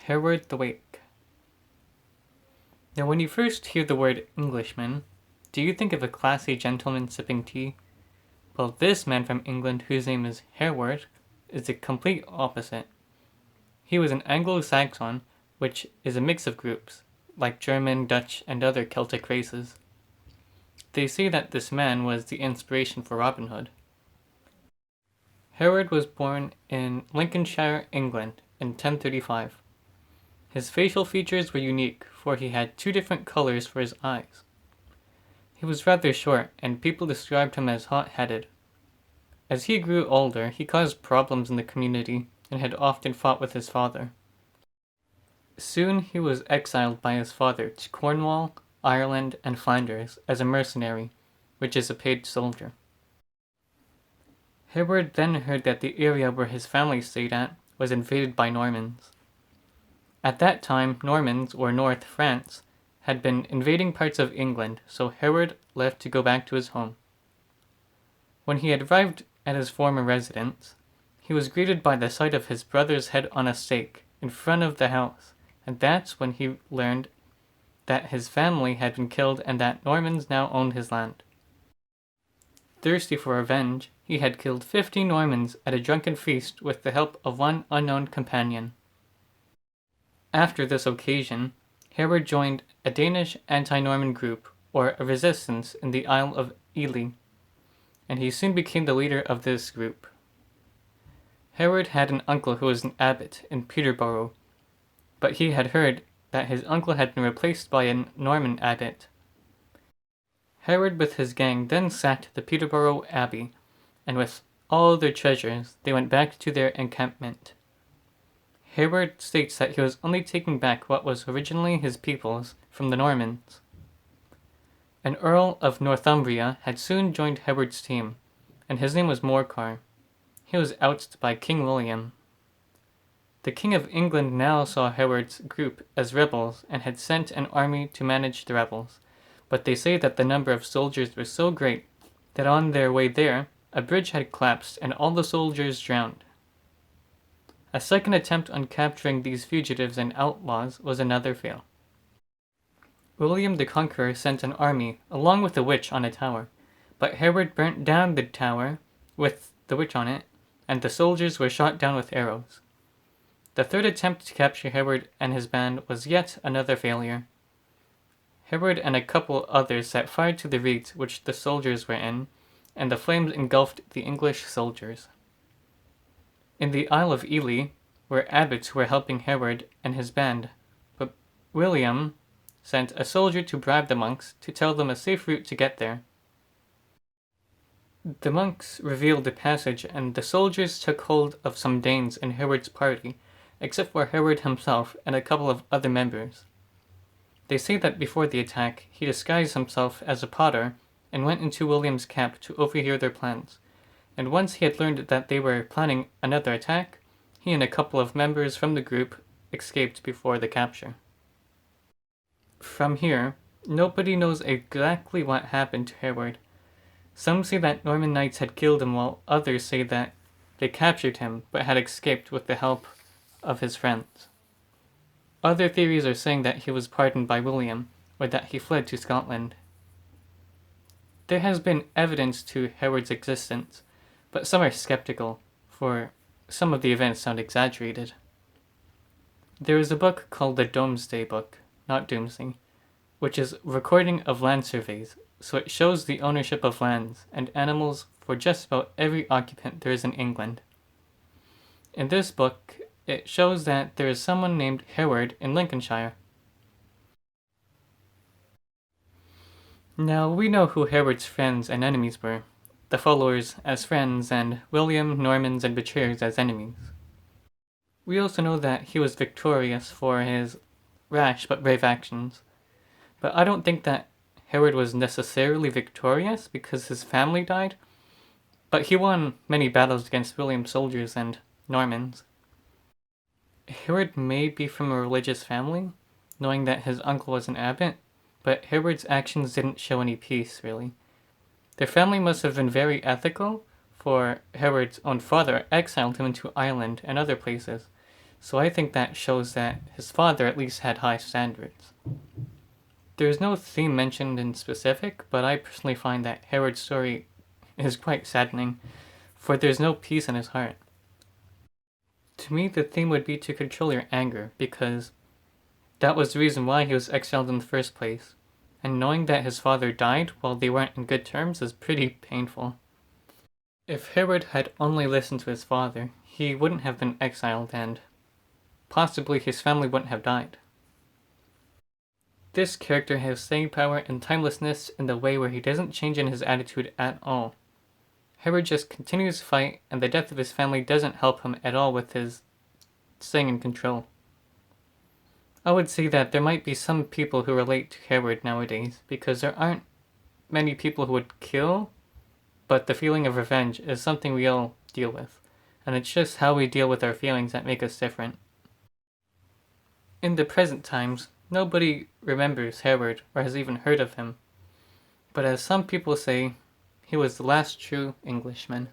Hereward the Wake. Now, when you first hear the word Englishman, do you think of a classy gentleman sipping tea? Well, this man from England, whose name is Hereward, is the complete opposite. He was an Anglo-Saxon, which is a mix of groups, like German, Dutch, and other Celtic races. They say that this man was the inspiration for Robin Hood. Hereward was born in Lincolnshire, England, in 1035. His facial features were unique, for he had two different colors for his eyes. He was rather short, and people described him as hot-headed. As he grew older, he caused problems in the community and had often fought with his father. Soon he was exiled by his father to Cornwall, Ireland, and Flanders as a mercenary, which is a paid soldier. Hereward then heard that the area where his family stayed at was invaded by Normans. At that time, Normans, or North France, had been invading parts of England, so Hereward left to go back to his home. When he had arrived at his former residence, he was greeted by the sight of his brother's head on a stake in front of the house, and that's when he learned that his family had been killed and that Normans now owned his land. Thirsty for revenge, he had killed 50 Normans at a drunken feast with the help of one unknown companion. After this occasion, Hereward joined a Danish anti-Norman group, or a resistance, in the Isle of Ely, and he soon became the leader of this group. Hereward had an uncle who was an abbot in Peterborough, but he had heard that his uncle had been replaced by a Norman abbot. Hereward with his gang then sacked the Peterborough Abbey, and with all their treasures they went back to their encampment. Hereward states that he was only taking back what was originally his people's from the Normans. An Earl of Northumbria had soon joined Hereward's team, and his name was Morcar. He was ousted by King William. The King of England now saw Hereward's group as rebels and had sent an army to manage the rebels, but they say that the number of soldiers was so great that on their way there, a bridge had collapsed and all the soldiers drowned. A second attempt on capturing these fugitives and outlaws was another fail. William the Conqueror sent an army along with a witch on a tower, but Hereward burnt down the tower with the witch on it, and the soldiers were shot down with arrows. The third attempt to capture Hereward and his band was yet another failure. Hereward and a couple others set fire to the reeds which the soldiers were in, and the flames engulfed the English soldiers. In the Isle of Ely were abbots who were helping Hereward and his band, but William sent a soldier to bribe the monks to tell them a safe route to get there. The monks revealed the passage, and the soldiers took hold of some Danes in Hereward's party, except for Hereward himself and a couple of other members. They say that before the attack, he disguised himself as a potter and went into William's camp to overhear their plans, and once he had learned that they were planning another attack, he and a couple of members from the group escaped before the capture. From here, nobody knows exactly what happened to Hereward. Some say that Norman knights had killed him, while others say that they captured him but had escaped with the help of his friends. Other theories are saying that he was pardoned by William, or that he fled to Scotland. There has been evidence to Hereward's existence, but some are skeptical, for some of the events sound exaggerated. There is a book called the Domesday Book, not Doomsday, which is a recording of land surveys, so it shows the ownership of lands and animals for just about every occupant there is in England. In this book, it shows that there is someone named Hereward in Lincolnshire. Now, we know who Hereward's friends and enemies were, the followers as friends and William, Normans, and betrayers as enemies. We also know that he was victorious for his rash but brave actions, but I don't think that Hereward was necessarily victorious because his family died, but he won many battles against William's soldiers and Normans. Hereward may be from a religious family, knowing that his uncle was an abbot, but Hereward's actions didn't show any peace, really. Their family must have been very ethical, for Hereward's own father exiled him into Ireland and other places, so I think that shows that his father at least had high standards. There is no theme mentioned in specific, but I personally find that Hereward's story is quite saddening, for there's no peace in his heart. To me, the theme would be to control your anger, because that was the reason why he was exiled in the first place, and knowing that his father died while they weren't in good terms is pretty painful. If Hereward had only listened to his father, he wouldn't have been exiled and possibly his family wouldn't have died. This character has staying power and timelessness in the way where he doesn't change in his attitude at all. Hereward just continues to fight, and the death of his family doesn't help him at all with his staying in control. I would say that there might be some people who relate to Hereward nowadays, because there aren't many people who would kill, but the feeling of revenge is something we all deal with, and it's just how we deal with our feelings that make us different. In the present times, nobody remembers Hereward or has even heard of him, but as some people say, he was the last true Englishman.